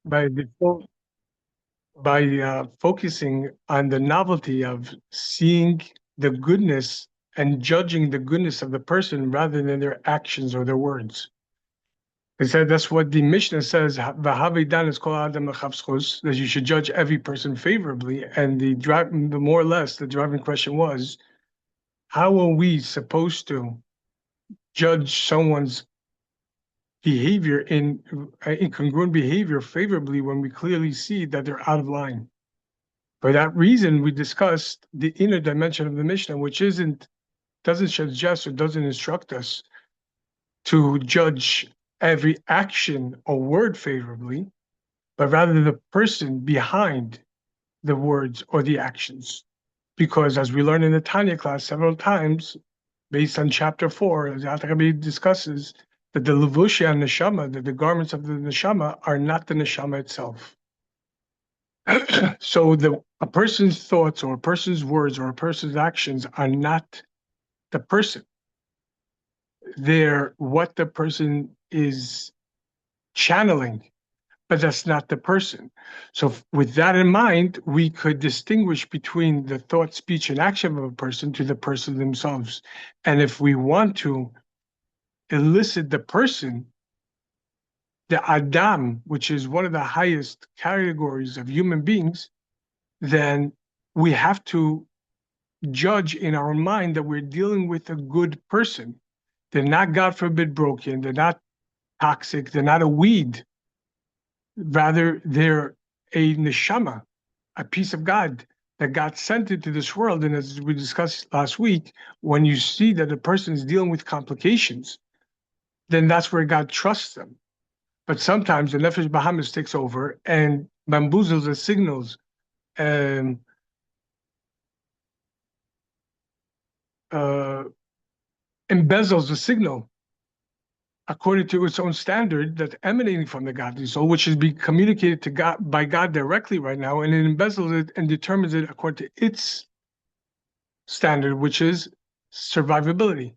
by default, by focusing on the novelty of seeing the goodness and judging the goodness of the person rather than their actions or their words. They said that's what the Mishnah says, "V'havidan is kol adam lechavschus," that you should judge every person favorably. And the more or less, the driving question was, how are we supposed to judge someone's behavior in incongruent behavior favorably when we clearly see that they're out of line? For that reason, we discussed the inner dimension of the Mishnah, which doesn't suggest or doesn't instruct us to judge every action or word favorably, but rather the person behind the words or the actions. Because as we learned in the Tanya class several times, based on chapter 4, as Alter Rebbe discusses, that the levushei neshama, that the garments of the neshama are not the neshama itself. So a person's thoughts or a person's words or a person's actions are not the person. They're what the person is channeling, but that's not the person. So with that in mind, we could distinguish between the thought, speech, and action of a person to the person themselves. And if we want to elicit the person, the Adam, which is one of the highest categories of human beings, then we have to judge in our mind that we're dealing with a good person. They're not, God forbid, broken. They're not toxic. They're not a weed. Rather, they're a neshama, a piece of God that God sent into this world. And as we discussed last week, when you see that a person is dealing with complications, then that's where God trusts them. But sometimes the Nefesh Bahamis takes over and bamboozles the signals, embezzles the signal according to its own standard that's emanating from the godly soul, which is being communicated to God by God directly right now, and it embezzles it and determines it according to its standard, which is survivability.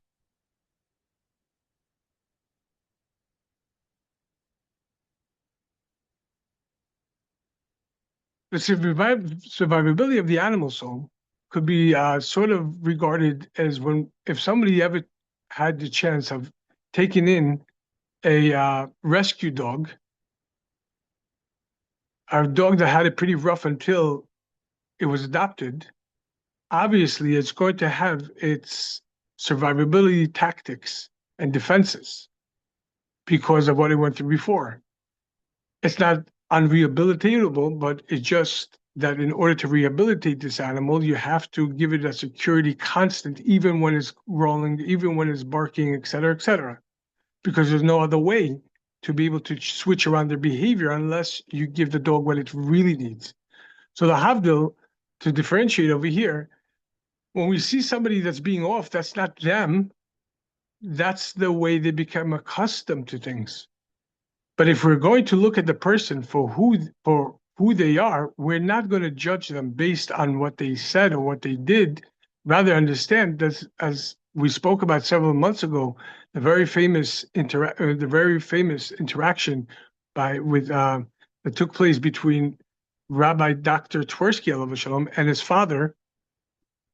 The survivability of the animal soul could be sort of regarded as if somebody ever had the chance of taking in a rescue dog, a dog that had it pretty rough until it was adopted. Obviously, it's going to have its survivability tactics and defenses because of what it went through before. It's not unrehabilitatable, but it's just that in order to rehabilitate this animal, you have to give it a security constant, even when it's rolling, even when it's barking, et cetera, because there's no other way to be able to switch around their behavior unless you give the dog what it really needs. So the Havdil, to differentiate over here, when we see somebody that's being off, that's not them. That's the way they become accustomed to things. But if we're going to look at the person for who they are, we're not going to judge them based on what they said or what they did. Rather, understand that, as we spoke about several months ago, the very famous interaction that took place between Rabbi Dr. Twersky alav shalom and his father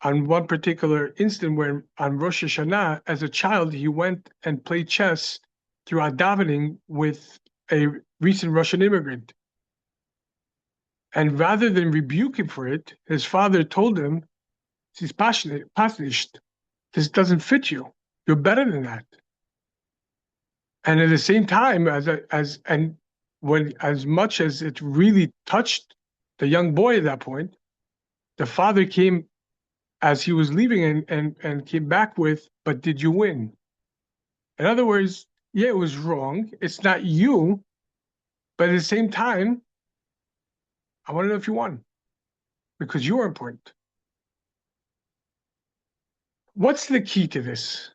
on one particular instant where on Rosh Hashanah, as a child, he went and played chess throughout davening with a recent Russian immigrant. And rather than rebuke him for it, his father told him, "This doesn't fit you. You're better than that." And at the same time, as much as it really touched the young boy at that point, the father came as he was leaving and came back with, "But did you win?" In other words, yeah, it was wrong. It's not you. But at the same time, I want to know if you won because you are important. What's the key to this?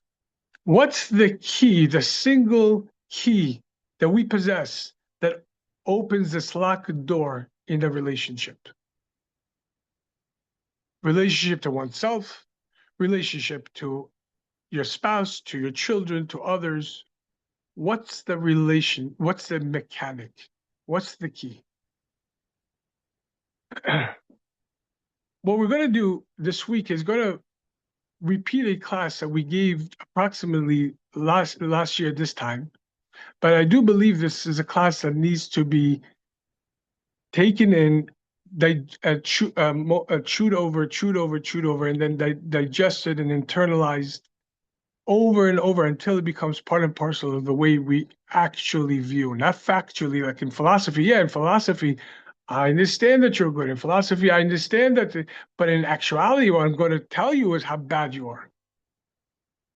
What's the key, the single key that we possess that opens this locked door in a relationship? Relationship to oneself, relationship to your spouse, to your children, to others. What's the relation? What's the mechanic? What's the key? What we're going to do this week is going to repeat a class that we gave approximately last year this time. But I do believe this is a class that needs to be taken in, chewed over, and then digested and internalized over and over until it becomes part and parcel of the way we actually view, not factually, like in philosophy. Yeah, in philosophy, I understand that you're good. In philosophy, I understand that, but in actuality, what I'm going to tell you is how bad you are.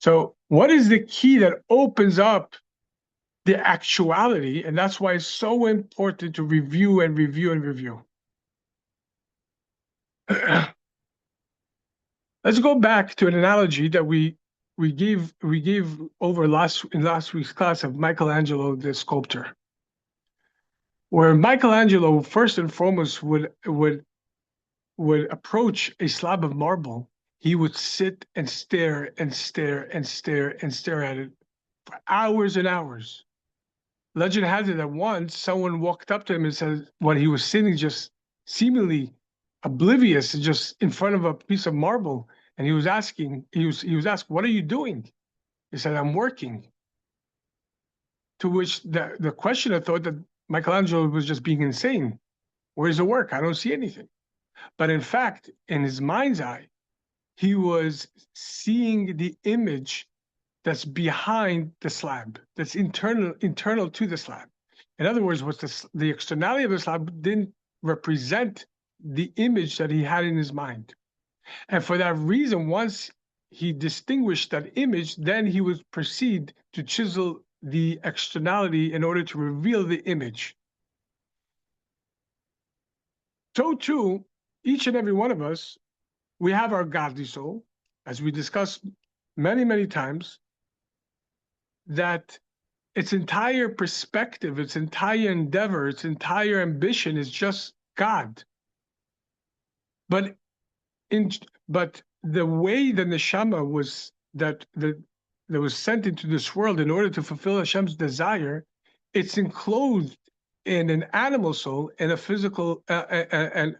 So, what is the key that opens up the actuality? And that's why it's so important to review and review and review. Let's go back to an analogy that we gave over in last week's class of Michelangelo, the sculptor, where Michelangelo first and foremost would approach a slab of marble. He would sit and stare and stare and stare and stare at it for hours and hours. Legend has it that once someone walked up to him and said, when he was sitting just seemingly oblivious, just in front of a piece of marble, and he was asked, "What are you doing?" He said, "I'm working." To which the questioner thought that Michelangelo was just being insane. Where's the work? I don't see anything. But in fact, in his mind's eye, he was seeing the image that's behind the slab, that's internal to the slab. In other words, the externality of the slab didn't represent the image that he had in his mind. And for that reason, once he distinguished that image, then he would proceed to chisel the externality in order to reveal the image. So too, each and every one of us, we have our godly soul, as we discussed many, many times, that its entire perspective, its entire endeavor, its entire ambition is just God. But the way the neshama was that was sent into this world in order to fulfill Hashem's desire, it's enclosed in an animal soul and a physical and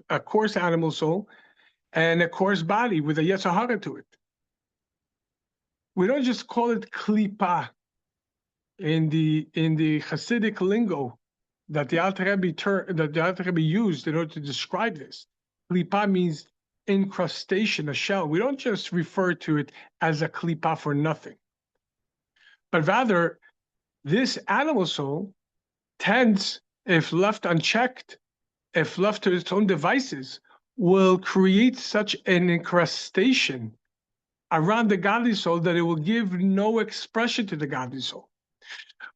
a coarse animal soul and a coarse body with a yetzer hara to it. We don't just call it klipa in the Hasidic lingo that the Alter Rebbe used in order to describe this. Klipa means incrustation, a shell. We don't just refer to it as a klipa for nothing, but rather this animal soul tends, if left unchecked, if left to its own devices, will create such an incrustation around the godly soul that it will give no expression to the godly soul.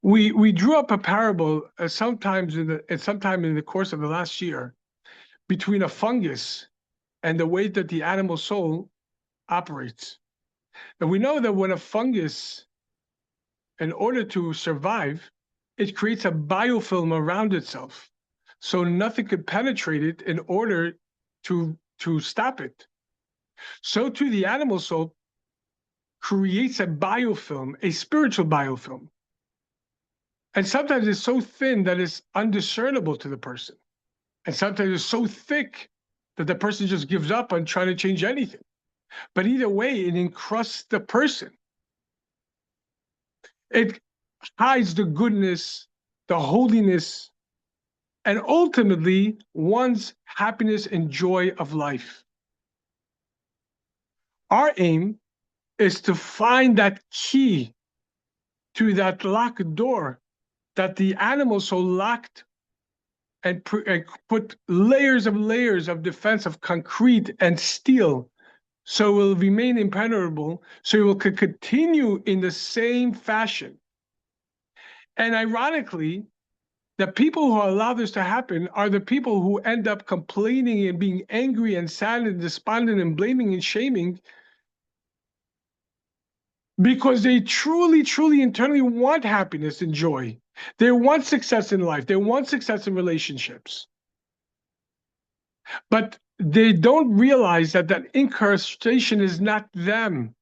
We drew up a parable sometime in the course of the last year between a fungus and the way that the animal soul operates. And we know that when a fungus, in order to survive, it creates a biofilm around itself, so nothing could penetrate it in order to stop it. So too, the animal soul creates a biofilm, a spiritual biofilm. And sometimes it's so thin that it's undiscernible to the person. And sometimes it's so thick that the person just gives up on trying to change anything. But either way, it encrusts the person. It hides the goodness, the holiness, and ultimately one's happiness and joy of life. Our aim is to find that key to that locked door that the animal soul locked and put layers of defense of concrete and steel, so it will remain impenetrable, so it will continue in the same fashion. And ironically, the people who allow this to happen are the people who end up complaining and being angry and sad and despondent and blaming and shaming, because they truly, truly internally want happiness and joy. They want success in life. They want success in relationships. But they don't realize that incrustation is not them.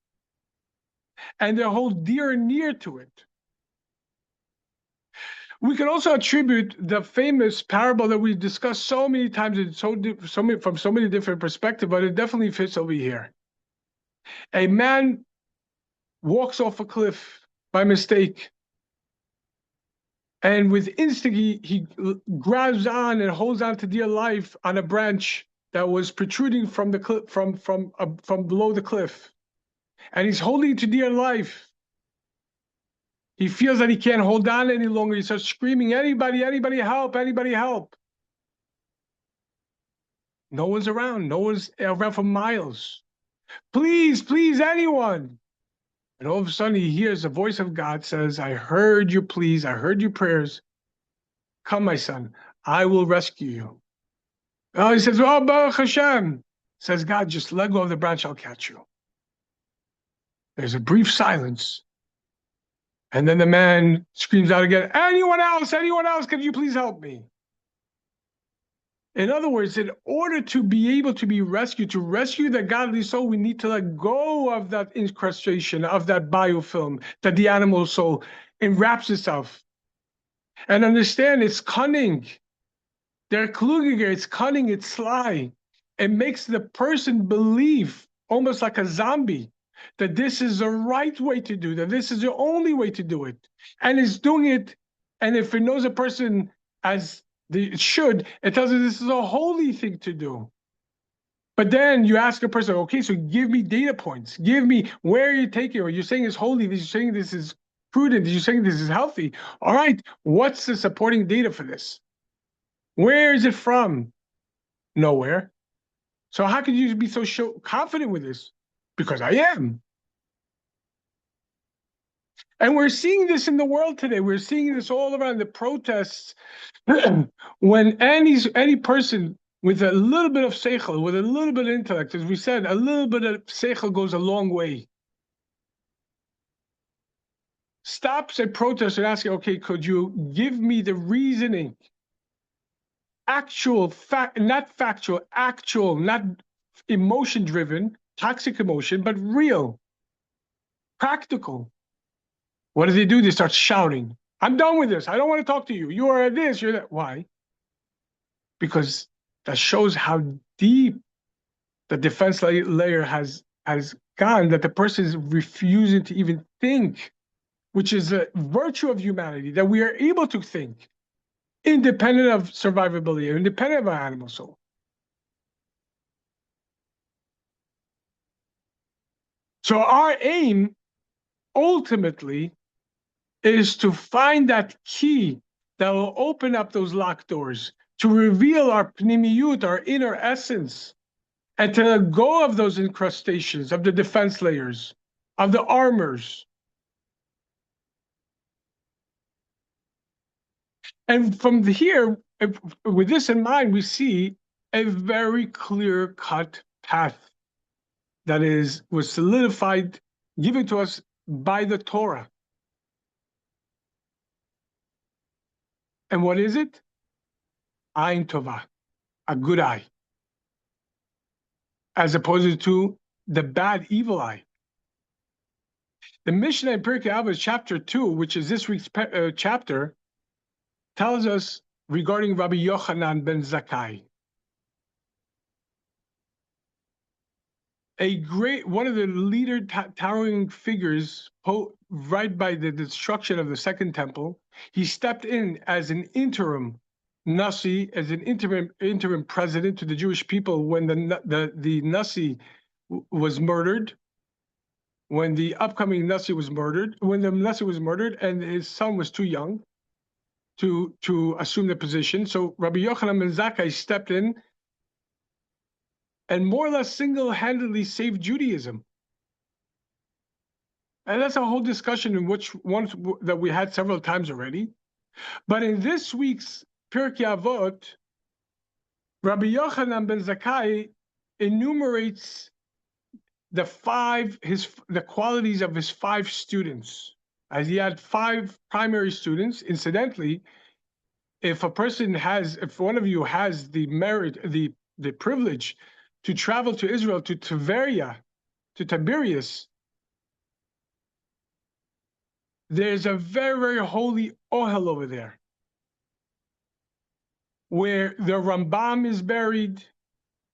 And they hold dear and near to it. We can also attribute the famous parable that we discussed so many times and from so many different perspectives, but it definitely fits over here. A man walks off a cliff by mistake, and with instinct he grabs on and holds on to dear life on a branch that was protruding from the cliff, from below the cliff, and he's holding to dear life. He feels that he can't hold on any longer. He starts screaming, "Anybody, anybody help, anybody help." No one's around. No one's around for miles. "Please, please, anyone." And all of a sudden he hears the voice of God says, "I heard your pleas. I heard your prayers. Come, my son, I will rescue you." Oh, he says, "Oh, Baruch Hashem." Says God, "Just let go of the branch. I'll catch you." There's a brief silence. And then the man screams out again, anyone else, could you please help me?" In other words, in order to be able to be rescued, to rescue the godly soul, we need to let go of that incrustation, of that biofilm that the animal soul enwraps itself, and understand it's cunning. They're klugiger, it's cunning, it's sly. It makes the person believe, almost like a zombie, that this is the right way to do, that this is the only way to do it. And it's doing it, and if it knows a person as it should, it tells you this is a holy thing to do. But then you ask a person, okay, so give me data points. Give me, where are you taking it? You're saying it's holy, you're saying this is prudent, you're saying this is healthy. All right, what's the supporting data for this? Where is it from? Nowhere. So how could you be so confident with this? Because I am. And we're seeing this in the world today. We're seeing this all around the protests. When any person with a little bit of seichel, with a little bit of intellect, as we said, a little bit of seichel goes a long way, stops a protest and asks, okay, could you give me the reasoning? Actual fact, not factual, actual, not emotion driven, toxic emotion, but real, practical. What do? They start shouting, "I'm done with this. I don't want to talk to you. You are this, you're that." Why? Because that shows how deep the defense layer has gone, that the person is refusing to even think, which is a virtue of humanity, that we are able to think independent of survivability, independent of our animal soul. So our aim ultimately is to find that key that will open up those locked doors, to reveal our pnimiyut, our inner essence, and to let go of those incrustations, of the defense layers, of the armors. And from here, with this in mind, we see a very clear-cut path that was solidified, given to us by the Torah. And what is it? Ayin Tova, a good eye, as opposed to the bad, evil eye. The Mishnah in Pirkei Avos, chapter 2, which is this week's chapter, tells us regarding Rabbi Yochanan ben Zakkai, one of the leader towering figures right by the destruction of the Second Temple. He stepped in as an interim Nasi, as an interim president to the Jewish people when the Nasi was murdered, when the upcoming Nasi was murdered, when the Nasi was murdered, and his son was too young to assume the position. So Rabbi Yochanan ben Zakkai stepped in and more or less single-handedly saved Judaism. And that's a whole discussion in which one that we had several times already. But in this week's Pirkei Avot, Rabbi Yochanan ben Zakkai enumerates the qualities of his 5 students. As he had 5 primary students. Incidentally, if one of you has the merit, the privilege to travel to Israel, to Tiberias, there's a very, very holy ohel over there. where the Rambam is buried,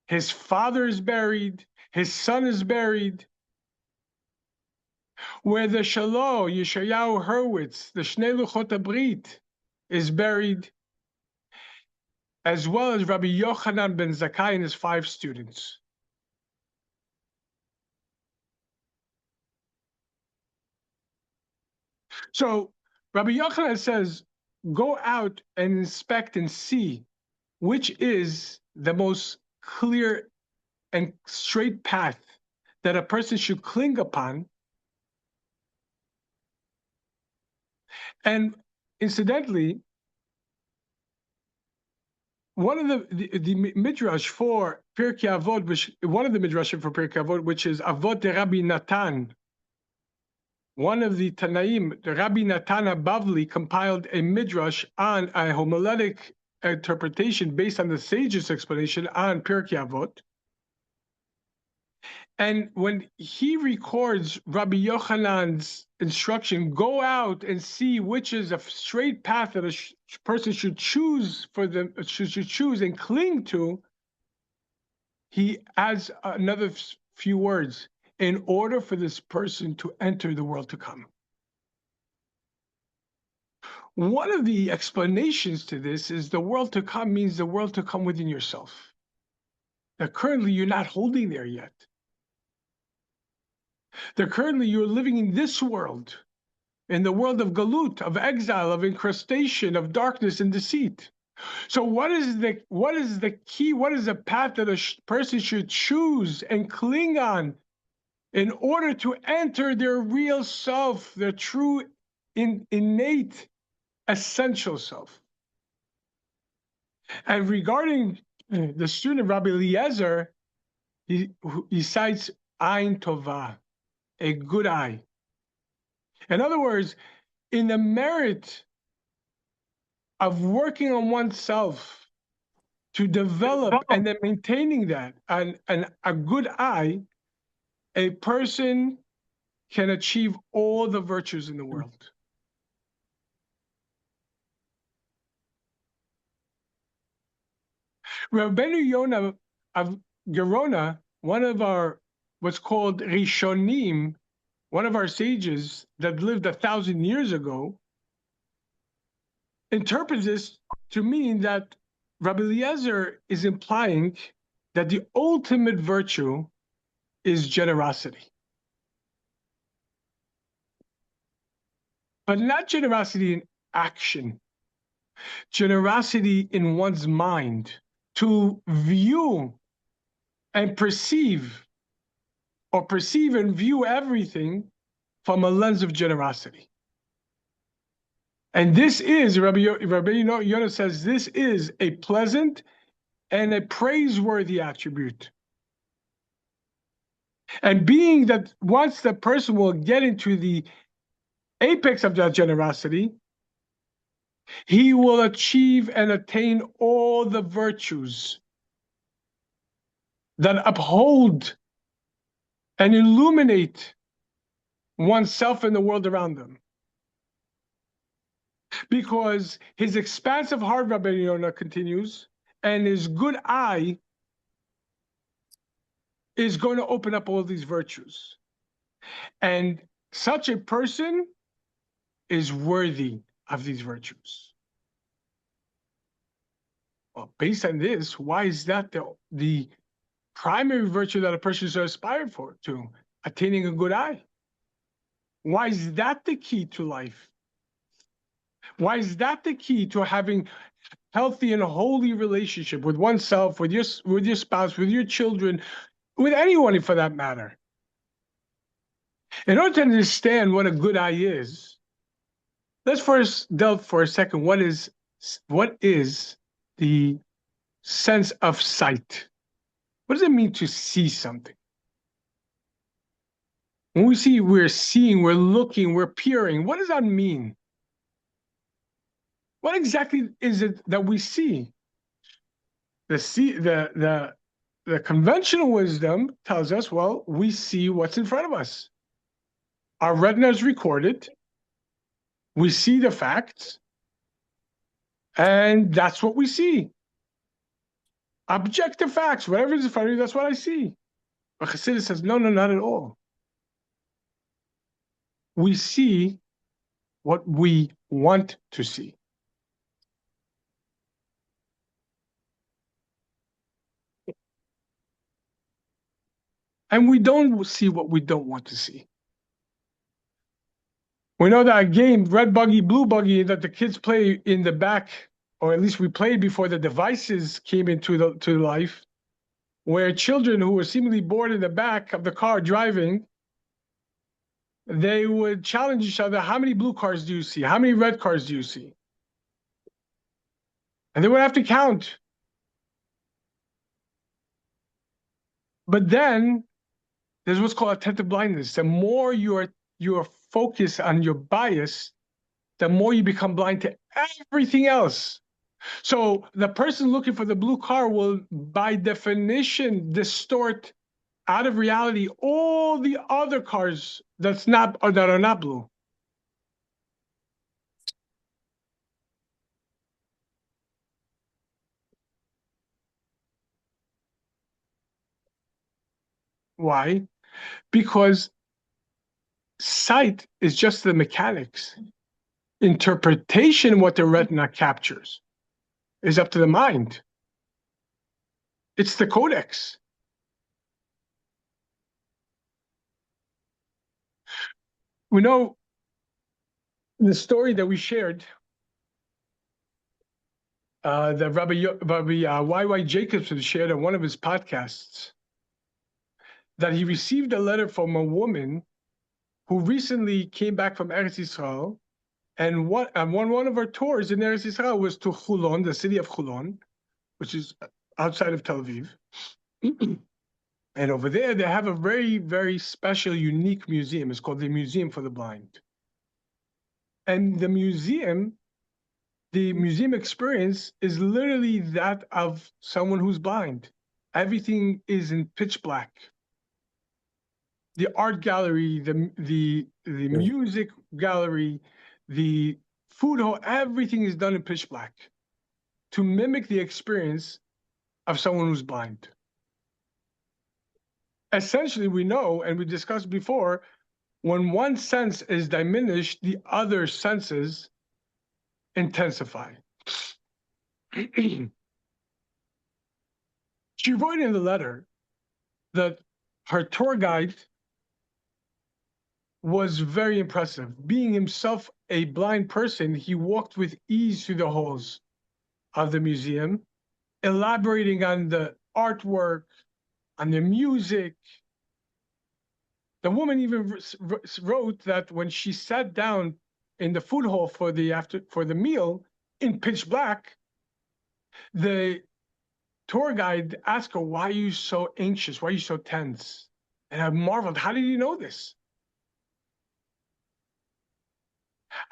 his father is buried, his son is buried, where the Shalo, Yeshayahu Hurwitz, the Shnei Luchot HaBrit, is buried, as well as Rabbi Yochanan ben Zakkai and his 5 students. So Rabbi Yochanan says, go out and inspect and see which is the most clear and straight path that a person should cling upon. And incidentally, one of the midrash for Pirkei Avot, one of the midrashim for Pirkei Avot, which is Avot de Rabbi Natan, one of the Tanaim, the Rabbi Natan Bavli, compiled a midrash on a homiletic interpretation based on the sage's explanation on Pirkei Avot. And when he records Rabbi Yochanan's instruction, go out and see which is a straight path that a person should choose should choose and cling to, he adds another few words: in order for this person to enter the world to come. One of the explanations to this is the world to come means the world to come within yourself. That currently you're not holding there yet. That currently you're living in this world, in the world of galut, of exile, of incrustation, of darkness and deceit. So what is the key? What is the path that a person should choose and cling on in order to enter their real self, their true, innate, essential self? And regarding the student Rabbi Eliezer, he cites Ain Tovah, a good eye. In other words, in the merit of working on oneself to develop and then maintaining that and a good eye, a person can achieve all the virtues in the world. Rabbeinu Yonah of Gerona, one of our what's called Rishonim, one of our sages that lived 1,000 years ago, interprets this to mean that Rabbi Eliezer is implying that the ultimate virtue is generosity. But not generosity in action, generosity in one's mind, to view and perceive and view everything from a lens of generosity. And this is, Rabbi Yonah says, this is a pleasant and a praiseworthy attribute. And being that once the person will get into the apex of that generosity, he will achieve and attain all the virtues that uphold and illuminate oneself and the world around them. Because his expansive heart, Rabbi Yonah continues, and his good eye is going to open up all these virtues. And such a person is worthy of these virtues. Well, based on this, why is that the primary virtue that a person should aspire to? Attaining a good eye. Why is that the key to life? Why is that the key to having healthy and holy relationship with oneself, with your spouse, with your children, with anyone for that matter? In order to understand what a good eye is, let's first delve for a second. What is the sense of sight? What does it mean to see something? When we see, we're seeing, we're looking, we're peering. What does that mean? What exactly is it that we see? The conventional wisdom tells us, well, we see what's in front of us. Our retina is recorded. We see the facts, and that's what we see. Objective facts, whatever is in front of you, that's what I see. But Chassidus says, no, not at all. We see what we want to see. And we don't see what we don't want to see. We know that a game, red buggy, blue buggy, that the kids play in the back, or at least we played before the devices came into life, where children who were seemingly bored in the back of the car driving, they would challenge each other, how many blue cars do you see? How many red cars do you see? And they would have to count. But then there's what's called attentive blindness. The more you're focused on your bias, the more you become blind to everything else. So the person looking for the blue car will, by definition, distort out of reality all the other cars that are not blue. Why? Because sight is just the mechanics. Interpretation, what the retina captures, is up to the mind. It's the codex. We know the story that we shared, that Rabbi Y.Y. Jacobson shared on one of his podcasts, that he received a letter from a woman who recently came back from Eretz Yisrael, and one of her tours in Eretz Yisrael was to Chulon, the city of Chulon, which is outside of Tel Aviv. And over there, they have a very, very special, unique museum. It's called the Museum for the Blind. And the museum experience is literally that of someone who's blind. Everything is in pitch black. The art gallery, the music gallery, the food hall, everything is done in pitch black to mimic the experience of someone who's blind. Essentially, we know, and we discussed before, when one sense is diminished, the other senses intensify. She wrote in the letter that her tour guide was very impressive. Being himself a blind person, he walked with ease through the halls of the museum, elaborating on the artwork, on the music. The woman even wrote that when she sat down in the food hall for the meal in pitch black, the tour guide asked her, "Why are you so anxious? Why are you so tense?" And I marveled, how did you know this?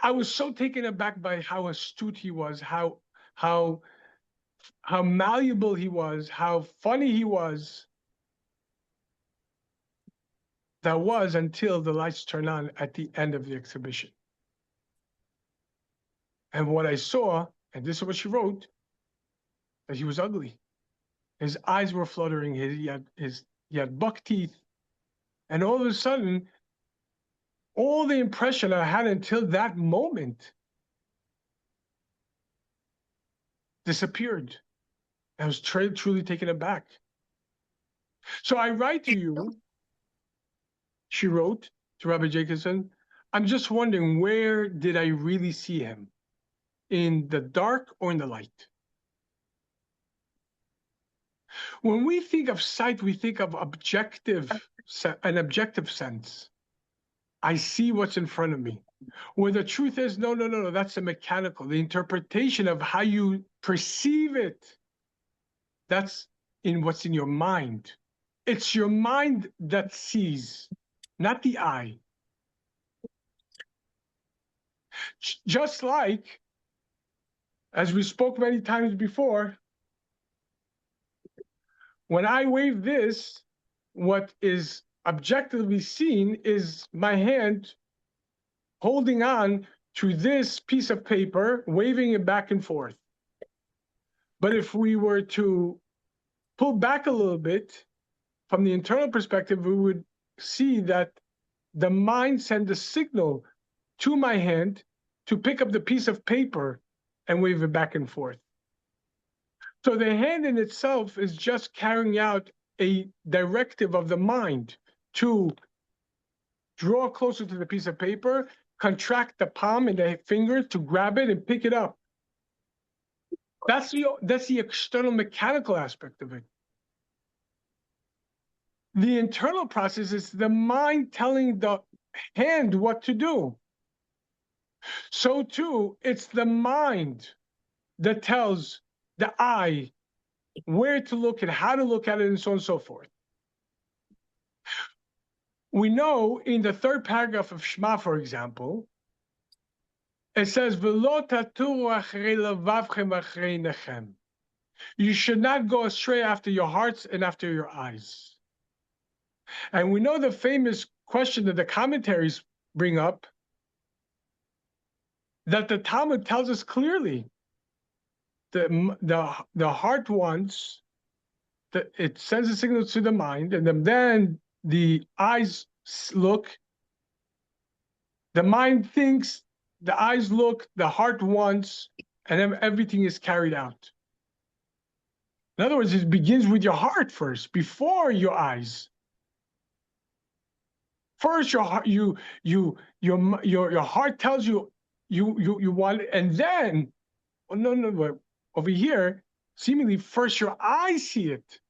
I was so taken aback by how astute he was, how malleable he was, how funny he was. That was until the lights turned on at the end of the exhibition. And what I saw, and this is what she wrote, that he was ugly. His eyes were fluttering. He had buck teeth. And all of a sudden, all the impression I had until that moment disappeared. I was truly taken aback. So I write to you, she wrote to Rabbi Jacobson, I'm just wondering, where did I really see him? In the dark or in the light? When we think of sight, we think of an objective sense. I see what's in front of me. Where the truth is, no, that's the mechanical, the interpretation of how you perceive it. That's in what's in your mind. It's your mind that sees, not the eye. Just like, as we spoke many times before, when I wave this, what is objectively seen is my hand holding on to this piece of paper, waving it back and forth. But if we were to pull back a little bit from the internal perspective, we would see that the mind sends a signal to my hand to pick up the piece of paper and wave it back and forth. So the hand in itself is just carrying out a directive of the mind to draw closer to the piece of paper, contract the palm and the finger to grab it and pick it up. That's the external mechanical aspect of it. The internal process is the mind telling the hand what to do. So too, it's the mind that tells the eye where to look and how to look at it and so on and so forth. We know in the third paragraph of Shema, for example, it says, "V'lo taturu achrei levavchem achrei nechem." You should not go astray after your hearts and after your eyes. And we know the famous question that the commentaries bring up, that the Talmud tells us clearly that the heart wants, that it sends a signal to the mind, and then the eyes look, the mind thinks, the eyes look, the heart wants, and then everything is carried out. In other words, it begins with your heart first, before your eyes. First, your heart, your heart tells you you want it, and then, oh no, over here, seemingly first your eyes see it,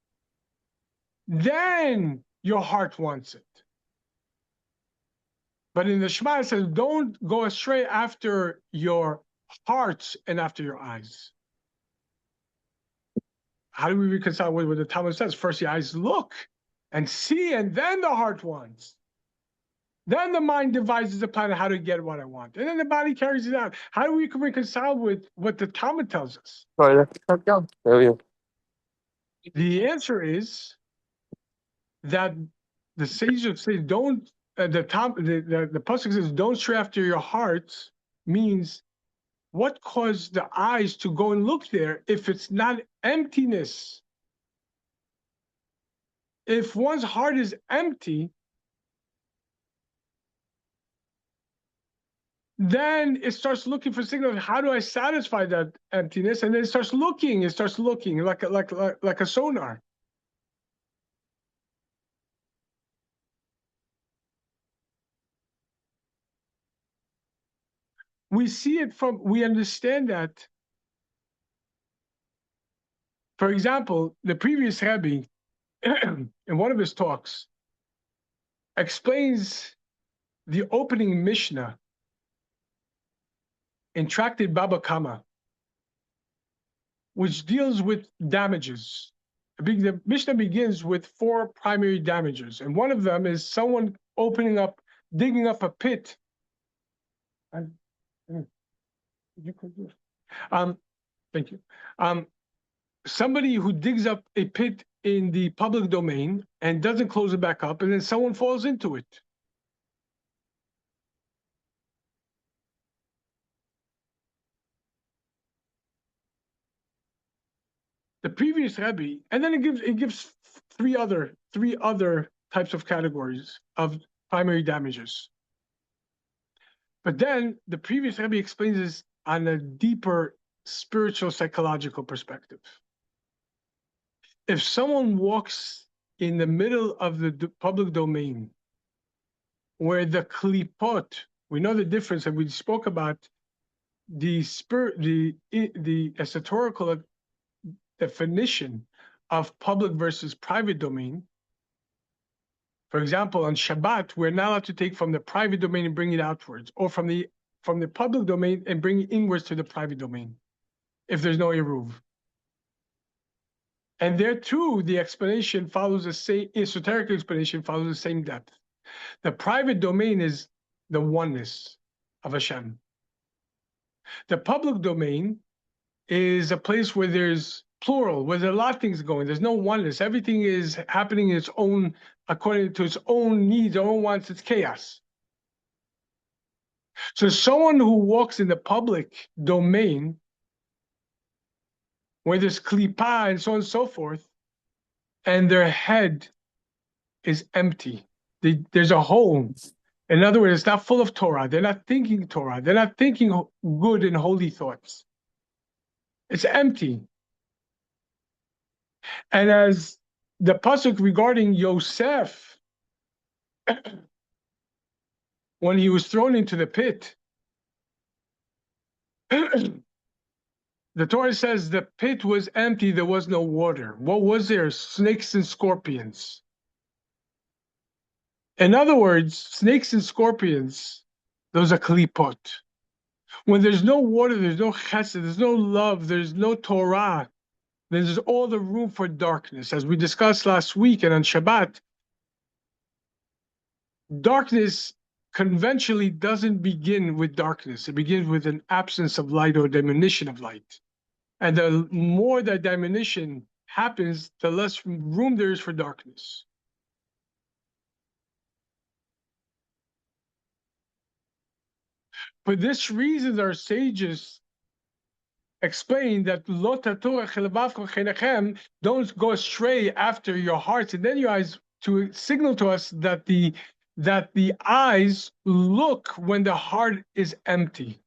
then your heart wants it. But in the Shema it says, don't go astray after your hearts and after your eyes. How do we reconcile with what the Talmud says? First the eyes look and see, and then the heart wants. Then the mind devises a plan of how to get what I want. And then the body carries it out. How do we reconcile with what the Talmud tells us? The answer is that the sages say, don't, the pasuk says, don't stray after your hearts, means what caused the eyes to go and look there if it's not emptiness? If one's heart is empty, then it starts looking for signals. How do I satisfy that emptiness? And then it starts looking like a sonar. We see it we understand that. For example, the previous Rebbe, in one of his talks, explains the opening Mishnah in Tractate Baba Kama, which deals with damages. The Mishnah begins with 4 primary damages, and one of them is someone digging up a pit. Thank you. Somebody who digs up a pit in the public domain and doesn't close it back up, and then someone falls into it. The previous Rebbe, and then it gives three other types of categories of primary damages. But then the previous Rebbe explains this on a deeper spiritual psychological perspective. If someone walks in the middle of the public domain, where the klipot, we know the difference, and we spoke about the esoterical definition of public versus private domain. For example, on Shabbat, we're not allowed to take from the private domain and bring it outwards, or from the public domain and bring it inwards to the private domain, if there's no eruv. And there too, the explanation follows the same, esoteric explanation follows the same depth. The private domain is the oneness of Hashem. The public domain is a place where there's plural, where there are a lot of things going. There's no oneness. Everything is happening in its own, according to its own needs, its own wants. It's chaos. So someone who walks in the public domain, where there's klipa and so on and so forth, and their head is empty. There's a hole. In other words, it's not full of Torah. They're not thinking Torah. They're not thinking good and holy thoughts. It's empty. And as the pasuk regarding Yosef, when he was thrown into the pit, the Torah says the pit was empty, there was no water. What was there? Snakes and scorpions. In other words, snakes and scorpions, those are klipot. When there's no water, there's no chesed, there's no love, there's no Torah, there's all the room for darkness. As we discussed last week and on Shabbat, darkness conventionally doesn't begin with darkness. It begins with an absence of light or diminution of light. And the more that diminution happens, the less room there is for darkness. For this reason, our sages explain that don't go astray after your hearts and then your eyes, to signal to us that the eyes look when the heart is empty.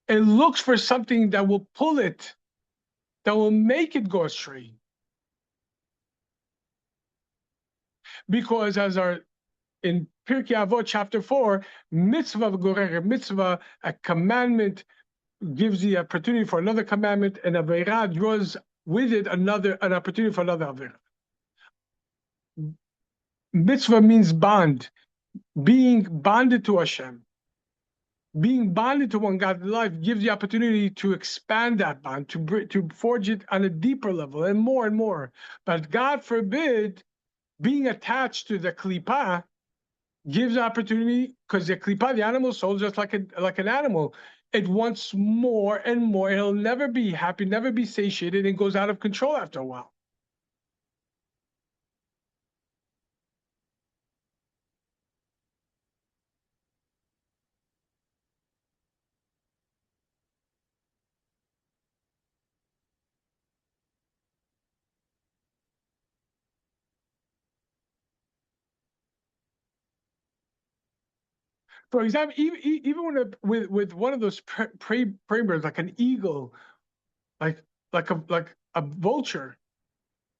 It looks for something that will pull it, that will make it go astray. Because as our in Pirkei Avot chapter 4, mitzvah, a commandment gives the opportunity for another commandment, and Aveirah draws with it an opportunity for another Aveirah. Mitzvah means bond, being bonded to Hashem. Being bonded to one God in life gives the opportunity to expand that bond, to forge it on a deeper level and more and more. But God forbid, being attached to the klipa gives opportunity, because the klipa, the animal soul, is just like an animal. It wants more and more. It'll never be happy, never be satiated, and goes out of control after a while. For example, even with one of those prey birds, like an eagle, like a vulture,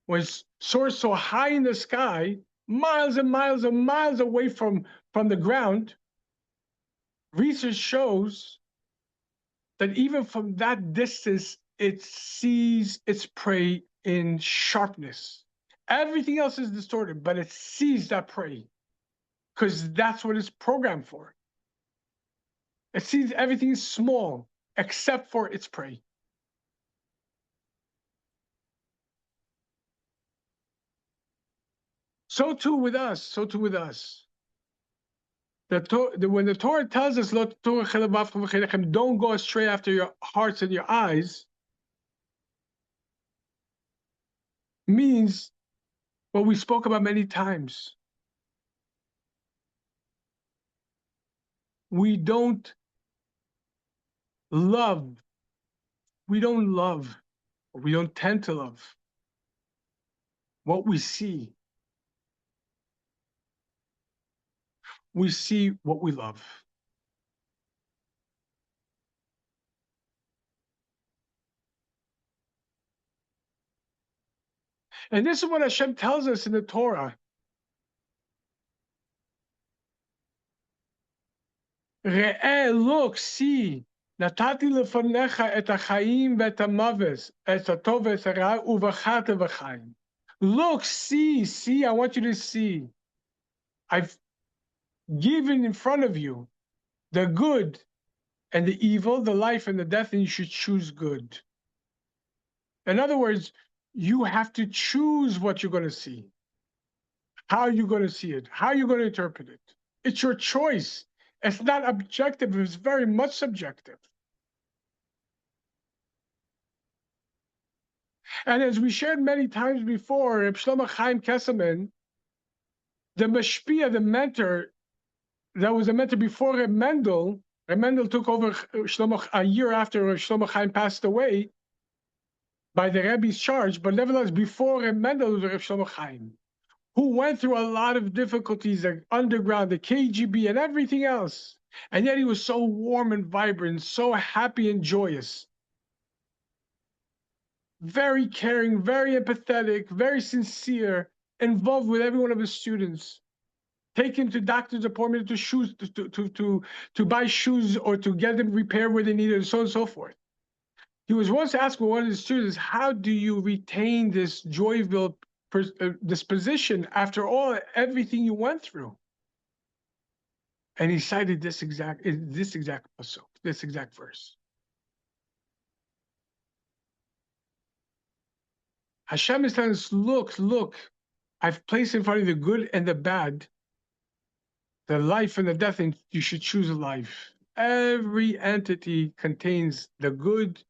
was soars so high in the sky, miles and miles and miles away from the ground. Research shows that even from that distance, it sees its prey in sharpness. Everything else is distorted, but it sees that prey because that's what it's programmed for. It sees everything small except for its prey. So too with us. So too with us. When the Torah tells us, don't go astray after your hearts and your eyes, means what we spoke about many times. We don't love, we don't tend to love what we see. We see what we love. And this is what Hashem tells us in the Torah. Re'eh, look, see, נתתי לפניך את החיים ואת המוות, את הטוב ואת הרע, ובחרת בחיים. Look, see, I want you to see. I've given in front of you the good and the evil, the life and the death, and you should choose good. In other words, you have to choose what you're going to see. How are you going to see it? How are you going to interpret it? It's your choice. It's not objective, it's very much subjective. And as we shared many times before, Reb Shlomo Chaim Kesselman, the mashpia, the mentor, that was a mentor before Reb Mendel took over Shlomo a year after Shlomo Chaim passed away. by the Rebbe's charge, but nevertheless, before Reb Mendel was Reb Shlomo Chaim, who went through a lot of difficulties, like underground, the KGB, and everything else. And yet he was so warm and vibrant, so happy and joyous, very caring, very empathetic, very sincere, involved with every one of his students. Take him to doctor's appointment to shoes to buy shoes or to get them repaired where they needed, and so on and so forth. He was once asked by one of his students, "How do you retain this joyful disposition after everything you went through?" And he cited this exact pasuk, this exact verse. Hashem is telling us, look, I've placed in front of you the good and the bad, the life and the death, and you should choose a life. Every entity contains the good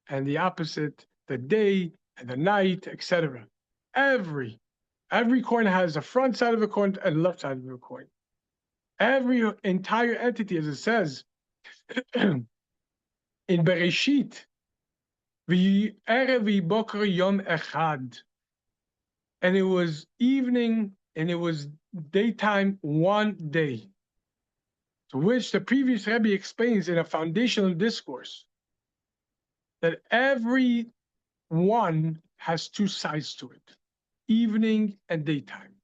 and the opposite, the day and the night, etc. Every coin has a front side of a coin and left side of a coin. Every entire entity, as it says in Bereshit, v'erev v'boker yom echad, and it was evening and it was daytime one day, to which the previous Rebbe explains in a foundational discourse that every one has two sides to it, evening and daytime.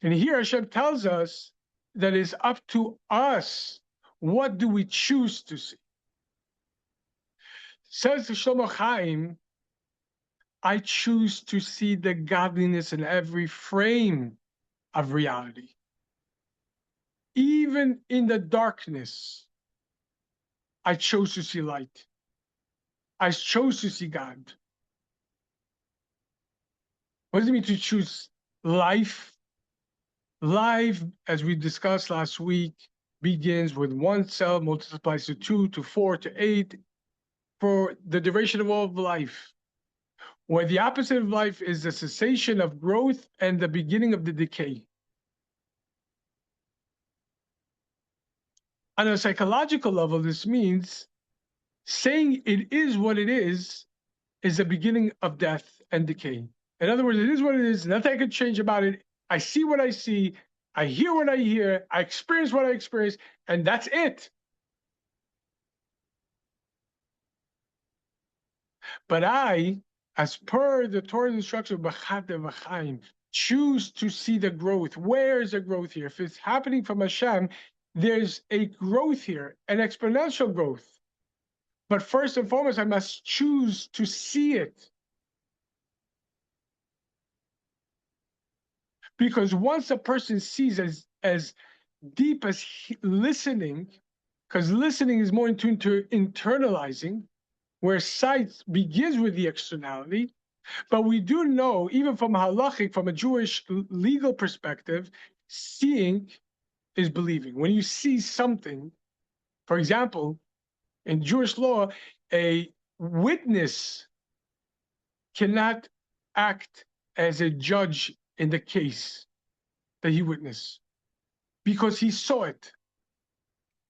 And here Hashem tells us that it's up to us. What do we choose to see? Says the Shlomo Chaim, I choose to see the godliness in every frame of reality. Even in the darkness, I chose to see light. I chose to see God. What does it mean to choose life? Life, as we discussed last week, begins with one cell, multiplies to 2, to 4, to 8, for the duration of all of life. Where the opposite of life is the cessation of growth and the beginning of the decay. On a psychological level, this means saying it is what it is the beginning of death and decay. In other words, it is what it is, nothing I can change about it. I see what I see, I hear what I hear, I experience what I experience, and that's it. But I, as per the Torah's instruction, choose to see the growth. Where is the growth here? If it's happening from Hashem, there's a growth here, an exponential growth. But first and foremost, I must choose to see it. Because once a person sees as deep as listening, because listening is more in tune to internalizing, where sight begins with the externality. But we do know, even from halachic, from a Jewish legal perspective, seeing is believing. When you see something, for example, in Jewish law, a witness cannot act as a judge in the case that he witnessed because he saw it.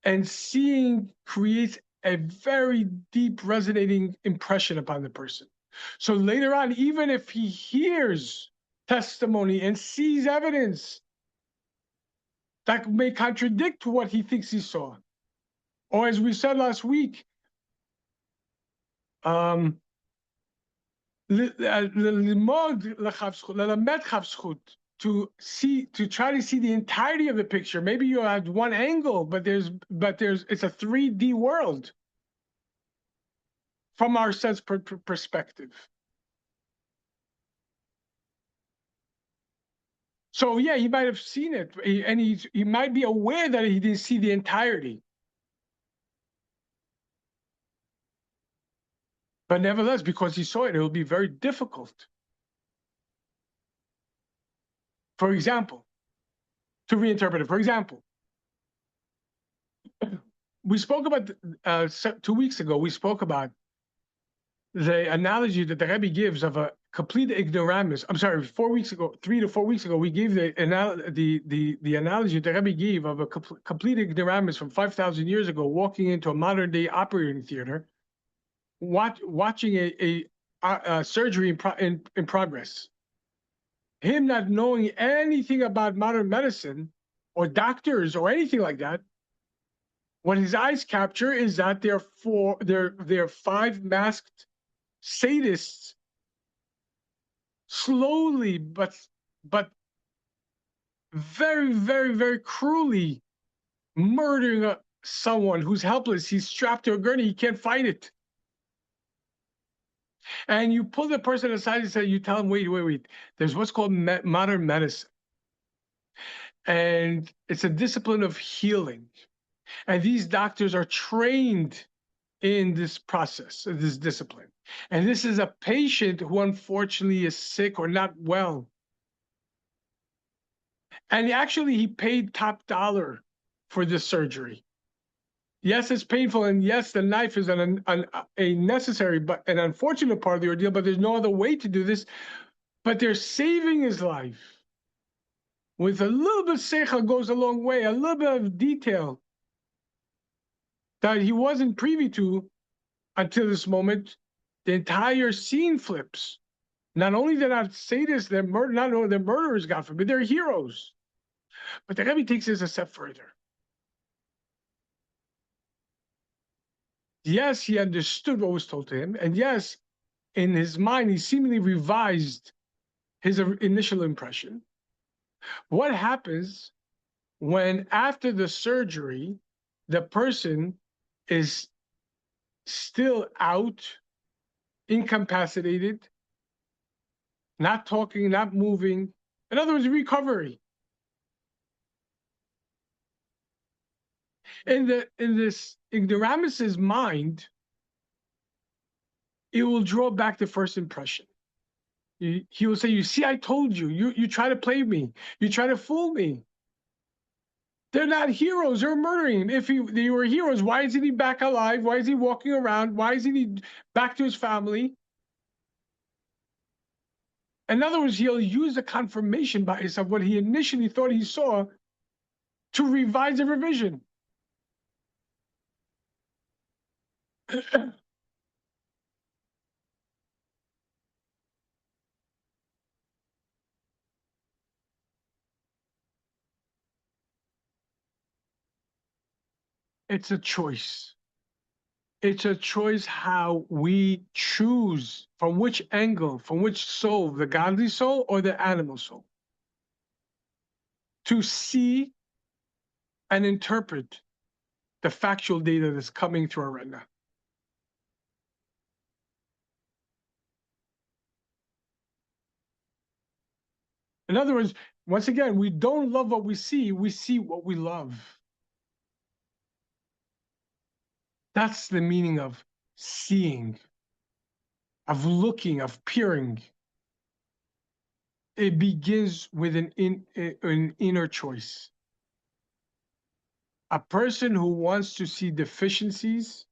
And seeing creates a very deep resonating impression upon the person. So later on, even if he hears testimony and sees evidence that may contradict what he thinks he saw, or as we said last week, to try to see the entirety of the picture. Maybe you had one angle, but it's a 3D world from our sense perspective. So yeah, he might have seen it, and he might be aware that he didn't see the entirety. But nevertheless, because he saw it, it will be very difficult. For example, to reinterpret it. For example, we spoke about 2 weeks ago. We spoke about the analogy that the Rebbe gives of a complete ignoramus. I'm sorry, 4 weeks ago, 3 to 4 weeks ago, we gave the analogy the Rebbe gave of a complete ignoramus from 5,000 years ago walking into a modern day operating theater. watching a surgery in progress. Him not knowing anything about modern medicine or doctors or anything like that. What his eyes capture is that they're five masked sadists slowly but very, very, very cruelly murdering someone who's helpless. He's strapped to a gurney. He can't fight it. And you pull the person aside and say, you tell him, wait. There's what's called modern medicine. And it's a discipline of healing. And these doctors are trained in this process, this discipline. And this is a patient who unfortunately is sick or not well. And actually, he paid top dollar for this surgery. Yes, it's painful, and yes, the knife is a necessary but an unfortunate part of the ordeal, but there's no other way to do this. But they're saving his life. With a little bit of seichel goes a long way, a little bit of detail that he wasn't privy to until this moment. The entire scene flips. Not only they're not sadists, they're not only they're murderers, God forbid, they're heroes. But the Rebbe takes this a step further. Yes, he understood what was told to him. And yes, in his mind, he seemingly revised his initial impression. What happens when, after the surgery, the person is still out, incapacitated, not talking, not moving? In other words, recovery. In this ignoramus's mind, it will draw back the first impression. He will say, you see, I told you, you try to play me, you try to fool me. They're not heroes, they're murdering him. If they were heroes, why isn't he back alive? Why is he walking around? Why isn't he back to his family? In other words, he'll use the confirmation bias of what he initially thought he saw to revise the revision. It's a choice. It's a choice how we choose from which angle, from which soul, the godly soul or the animal soul, to see and interpret the factual data that's coming through our retina. In other words, once again, we don't love what we see what we love. That's the meaning of seeing, of looking, of peering. It begins with an inner choice. A person who wants to see deficiencies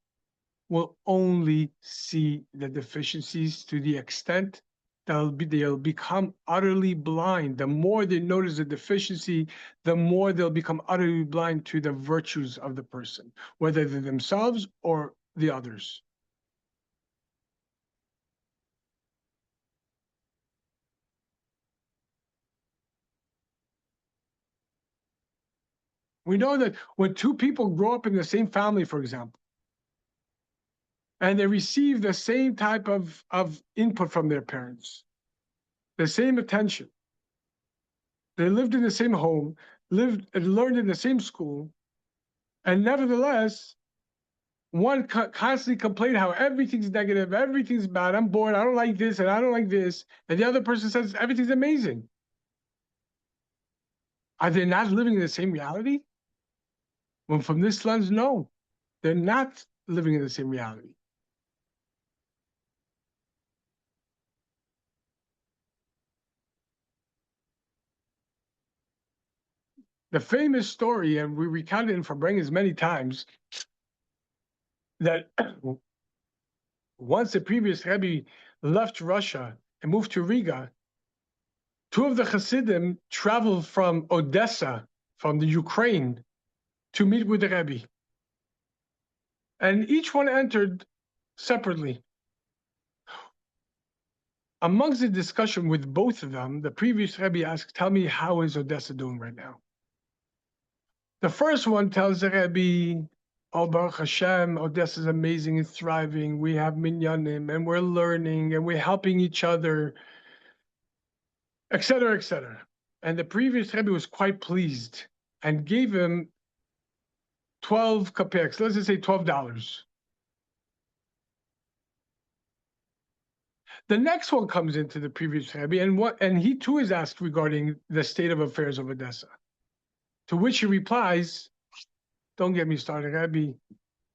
will only see the deficiencies to the extent they'll become utterly blind. The more they notice the deficiency, the more they'll become utterly blind to the virtues of the person, whether they're themselves or the others. We know that when two people grow up in the same family, for example, and they receive the same type of input from their parents, the same attention, they lived in the same home, lived and learned in the same school, and nevertheless, one constantly complained how everything's negative, everything's bad, I'm bored, I don't like this, and I don't like this, and the other person says everything's amazing. Are they not living in the same reality? Well, from this lens, no, they're not living in the same reality. The famous story, and we recounted it in Fabrengens many times, that once the previous Rebbe left Russia and moved to Riga, two of the Hasidim traveled from Odessa, from the Ukraine, to meet with the Rebbe. And each one entered separately. Amongst the discussion with both of them, the previous Rebbe asked, tell me, how is Odessa doing right now? The first one tells the Rebbe, oh, Baruch Hashem, Odessa is amazing and thriving. We have minyanim, and we're learning, and we're helping each other, etc., etc. And the previous Rebbe was quite pleased and gave him 12 kopecks, let's just say $12. The next one comes into the previous Rebbe, and he too is asked regarding the state of affairs of Odessa. To which he replies, don't get me started, Rebbe.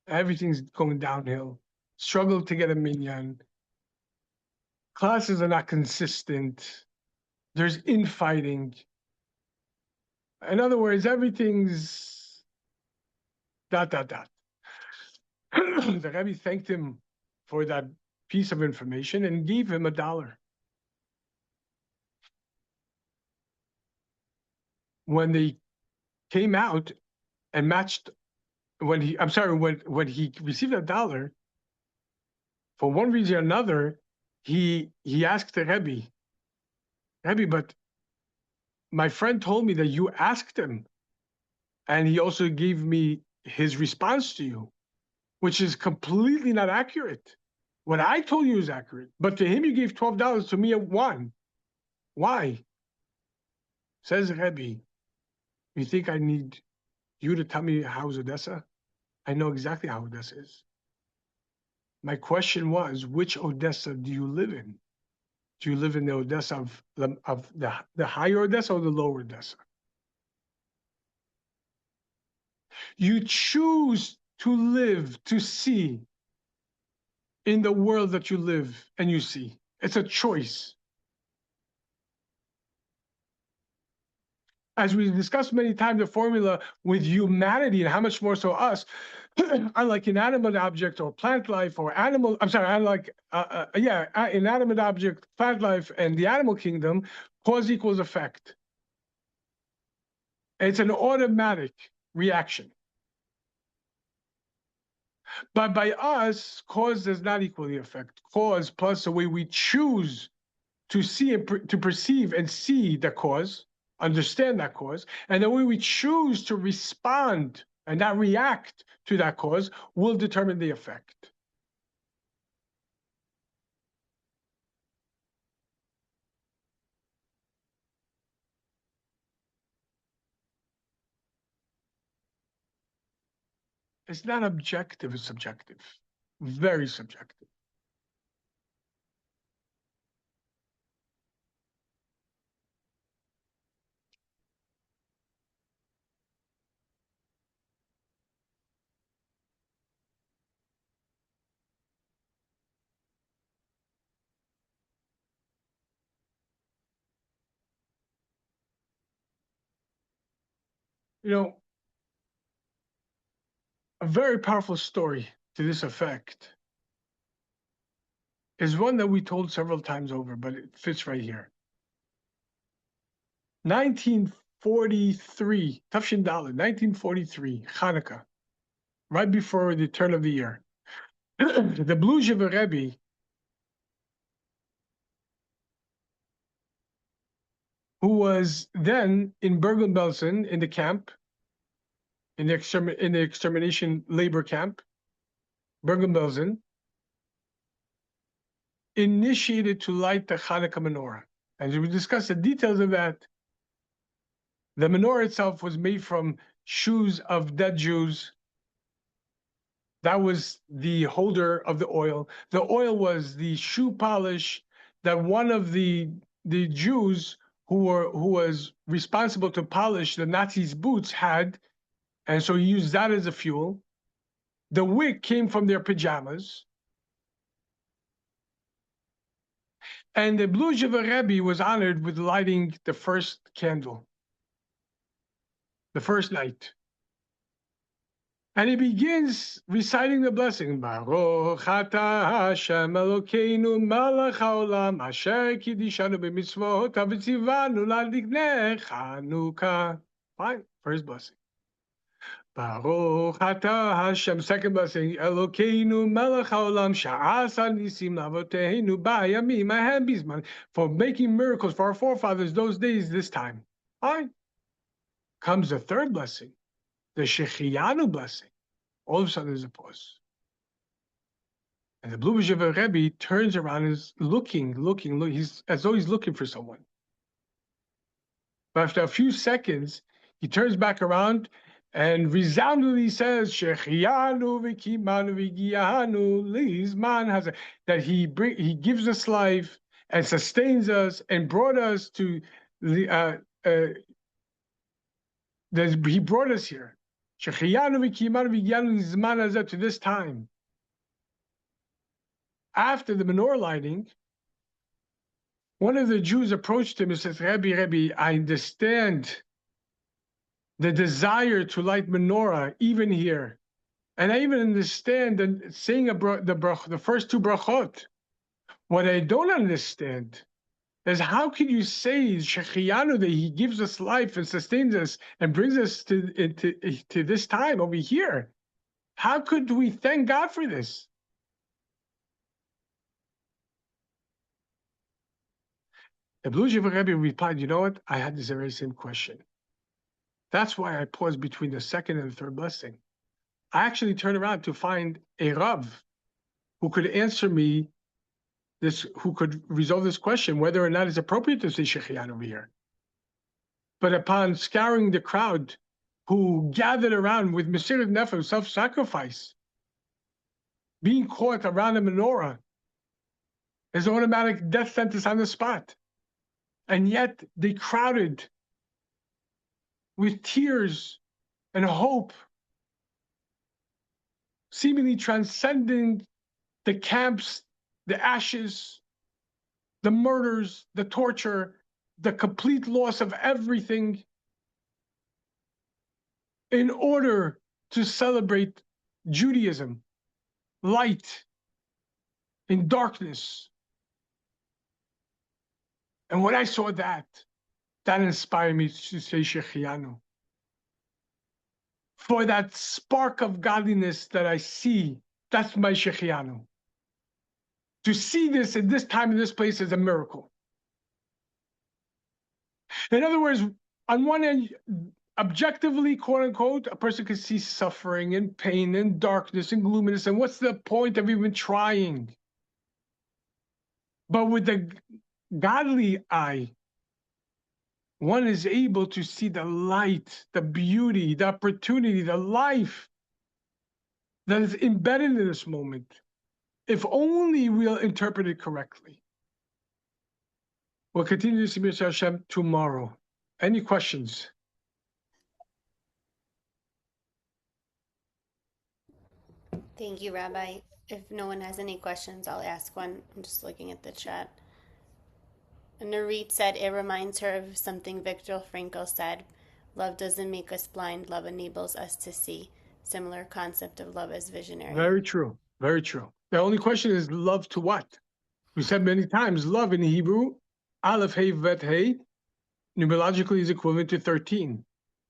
Everything's going downhill. Struggle to get a minyan. Classes are not consistent. There's infighting. In other words, everything's ... The Rebbe thanked him for that piece of information and gave him $1. When they came out and matched, when he received $1, for one reason or another, he asked the Rebbe, but my friend told me that you asked him, and he also gave me his response to you, which is completely not accurate. What I told you is accurate, but to him you gave $12, to me $1. Why? Says the Rebbe, you think I need you to tell me how's Odessa? I know exactly how Odessa is. My question was, which Odessa do you live in? Do you live in the Odessa of the higher Odessa or the lower Odessa? You choose to live, to see in the world that you live and you see. It's a choice. As we discussed many times, the formula with humanity and how much more so us, unlike inanimate object or plant life or animal, inanimate object, plant life, and the animal kingdom, cause equals effect. It's an automatic reaction. But by us, cause does not equal the effect. Cause plus the way we choose to see and to perceive and see the cause, understand that cause, and the way we choose to respond and not react to that cause will determine the effect. It's not objective, it's subjective. Very subjective. You know, a very powerful story to this effect is one that we told several times over, but it fits right here. 1943, Tafshin Dalet, 1943, Hanukkah, right before the turn of the year. The Bluzhever Rebbe who was then in Bergen-Belsen in the camp, in the extermination labor camp, Bergen-Belsen, initiated to light the Hanukkah menorah. And we discussed the details of that. The menorah itself was made from shoes of dead Jews. That was the holder of the oil. The oil was the shoe polish that one of the Jews who was responsible to polish the Nazis' boots had, and so he used that as a fuel. The wick came from their pajamas. And the Bluzhever Rebbe was honored with lighting the first candle, the first night. And he begins reciting the blessing. Baruch atah Hashem Elokeinu melech haolam asher kiddishanu b'mitzvot v'tzivanu ladiknei Chanukah. Fine, first blessing. Baruch atah Hashem, second blessing, Elokeinu melech haolam sha'asa nisim lavoteinu ba'yamim ahem bizman, for making miracles for our forefathers those days, this time. All right. Comes the third blessing, the Shechianu blessing. All of a sudden there's a pause. And the Lubavitcher Rebbe turns around and is looking. He's as though he's looking for someone. But after a few seconds, he turns back around and resoundingly says, "Shechianu v'kimanu v'gianu lizman hazeh," that he gives us life and sustains us and brought us to the he brought us here. Shechianu v'kimanu v'gianu lizman hazeh, to this time. After the menorah lighting, one of the Jews approached him and says, Rebbe, I understand the desire to light menorah even here. And I even understand that saying the first two brachot. What I don't understand is how can you say Shechianu, that he gives us life and sustains us and brings us to this time over here? How could we thank God for this? The Lubavitcher Rebbe replied, you know what? I had this very same question. That's why I paused between the second and the third blessing. I actually turned around to find a Rav who could answer me this, who could resolve this question, whether or not it's appropriate to say Shechianu over here. But upon scouring the crowd who gathered around with Mesirat Nefesh, self-sacrifice, being caught around a menorah is automatic death sentence on the spot. And yet they crowded with tears and hope, seemingly transcending the camps, the ashes, the murders, the torture, the complete loss of everything, in order to celebrate Judaism, light in darkness. And when I saw that inspired me to say Shechianu. For that spark of godliness that I see, that's my Shechianu. To see this at this time in this place is a miracle. In other words, on one end, objectively, quote unquote, a person can see suffering and pain and darkness and gloominess, and what's the point of even trying? But with the godly eye, one is able to see the light, the beauty, the opportunity, the life that is embedded in this moment, if only we'll interpret it correctly. We'll continue to see Mr. Hashem tomorrow. Any questions? Thank you, Rabbi. If no one has any questions, I'll ask one. I'm just looking at the chat. Narit said it reminds her of something Viktor Frankl said. Love doesn't make us blind. Love enables us to see. Similar concept of love as visionary. Very true. Very true. The only question is love to what? We said many times, love in Hebrew, Aleph, Hey, Vet, Hey, numerologically is equivalent to 13,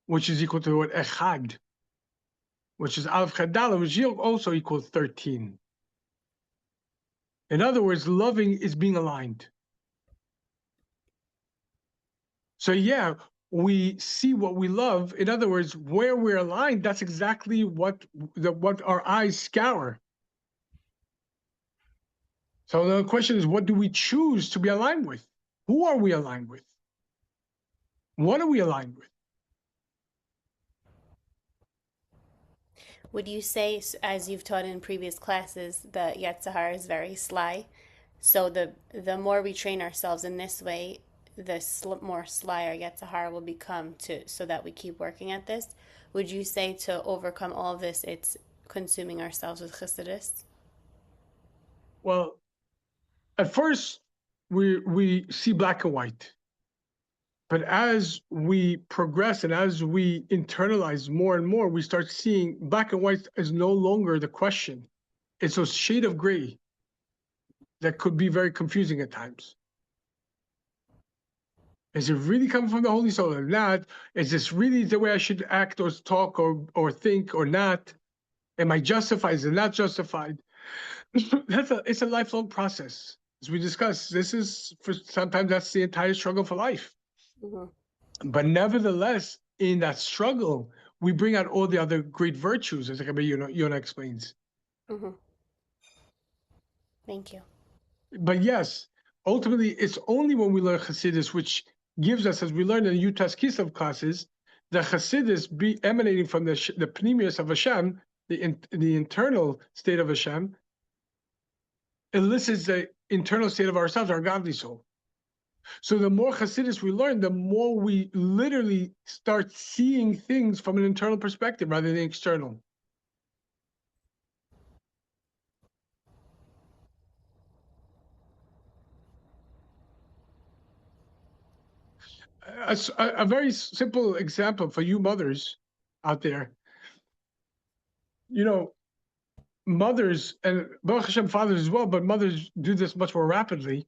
which is equal to the word Echad, which is Aleph Chadala, which also equals 13. In other words, loving is being aligned. So yeah, we see what we love. In other words, where we're aligned, that's exactly what our eyes scour. So the question is, what do we choose to be aligned with? Who are we aligned with? What are we aligned with? Would you say, as you've taught in previous classes, the Yetzer Hara is very sly? So the more we train ourselves in this way, the more sly our Yetzer Hara will become, so that we keep working at this. Would you say to overcome all of this, it's consuming ourselves with Chassidus? Well, at first, we see black and white. But as we progress and as we internalize more and more, we start seeing black and white is no longer the question. It's a shade of gray that could be very confusing at times. Is it really coming from the Holy Soul or not? Is this really the way I should act or talk or think or not? Am I justified? Is it not justified? It's a lifelong process. As we discussed, sometimes that's the entire struggle for life. Mm-hmm. But nevertheless, in that struggle, we bring out all the other great virtues, as Rabbi Yonah explains. Mm-hmm. Thank you. But yes, ultimately, it's only when we learn Chassidus, which gives us, as we learned in the Yutas Kislev classes, the Chassidus be emanating from the pneumius of Hashem, the internal state of Hashem, elicits the internal state of ourselves, our godly soul. So the more Chassidus we learn, the more we literally start seeing things from an internal perspective rather than external. A very simple example for you mothers out there. Mothers, and Baruch Hashem fathers as well, but mothers do this much more rapidly,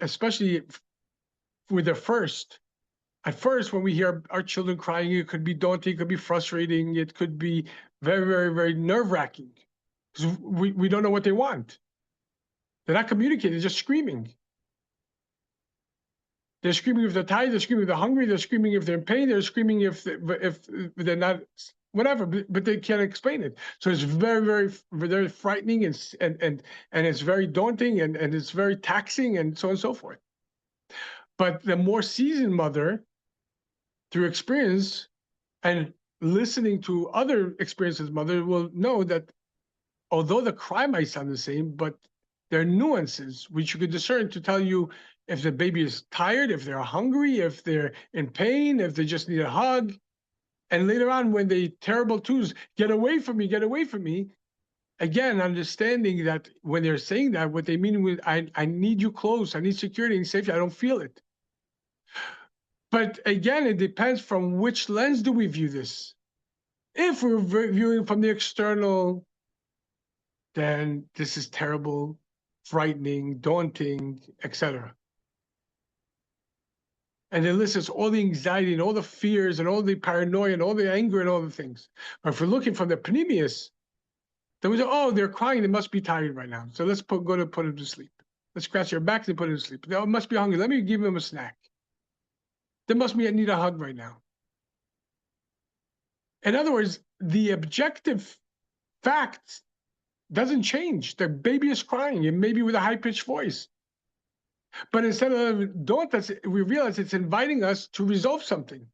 especially with their first. At first, when we hear our children crying, it could be daunting, it could be frustrating, it could be very, very, very nerve-wracking because we don't know what they want. They're not communicating, they're just screaming. They're screaming if they're tired, they're screaming if they're hungry, they're screaming if they're in pain, they're screaming if they're not, whatever, but they can't explain it. So it's very, very, very frightening and it's very daunting and it's very taxing and so on and so forth. But the more seasoned mother, through experience and listening to other experiences, mother will know that although the cry might sound the same, but there are nuances which you could discern to tell you if the baby is tired, if they're hungry, if they're in pain, if they just need a hug. And later on, when they terrible twos, get away from me, again, understanding that when they're saying that, what they mean with, I need you close, I need security and safety, I don't feel it. But again, it depends from which lens do we view this. If we're viewing from the external, then this is terrible, frightening, daunting, etc. And it lists all the anxiety and all the fears and all the paranoia and all the anger and all the things. But if we're looking from the pneumius, then we say, oh, they're crying, they must be tired right now. So let's go to put them to sleep. Let's scratch their backs and put them to sleep. They must be hungry. Let me give them a snack. They must need a hug right now. In other words, the objective fact doesn't change. The baby is crying, and maybe with a high-pitched voice. But instead of doing that, we realize it's inviting us to resolve something.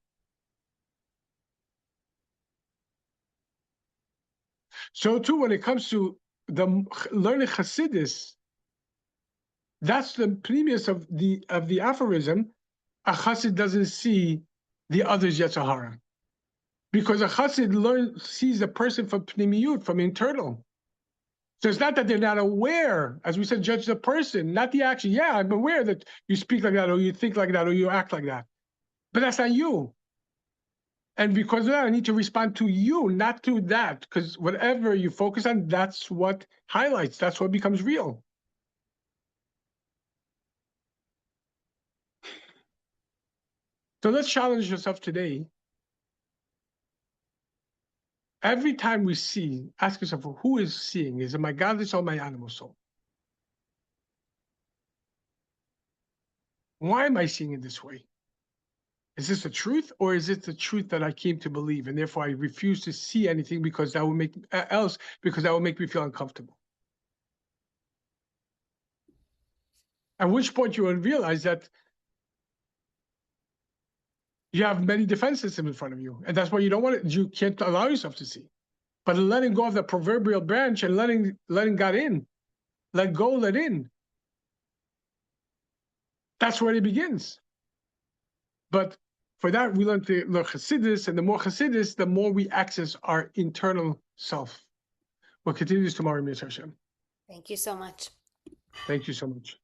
So too, when it comes to the learning Chassidus, that's the premise of the aphorism. A Chassid doesn't see the other's Yetzer Hara, because a Chassid sees the person from pnimiyut, from internal. So it's not that they're not aware, as we said, judge the person, not the action. Yeah, I'm aware that you speak like that, or you think like that, or you act like that, but that's not you. And because of that, I need to respond to you, not to that, because whatever you focus on, that's what highlights, that's what becomes real. So let's challenge yourself today. Every time we see, ask yourself, who is seeing? Is it my godly soul or my animal soul? Why am I seeing it this way? Is this the truth, or is it the truth that I came to believe, and therefore I refuse to see anything because that will make me feel uncomfortable? At which point you will realize that you have many defense systems in front of you, and that's why you can't allow yourself to see. But letting go of the proverbial branch and letting God in, let go, let in. That's where it begins. But for that, we learn to learn Chassidus, and the more Chassidus, the more we access our internal self. We'll continue this tomorrow, Mr. Hashem. Thank you so much. Thank you so much.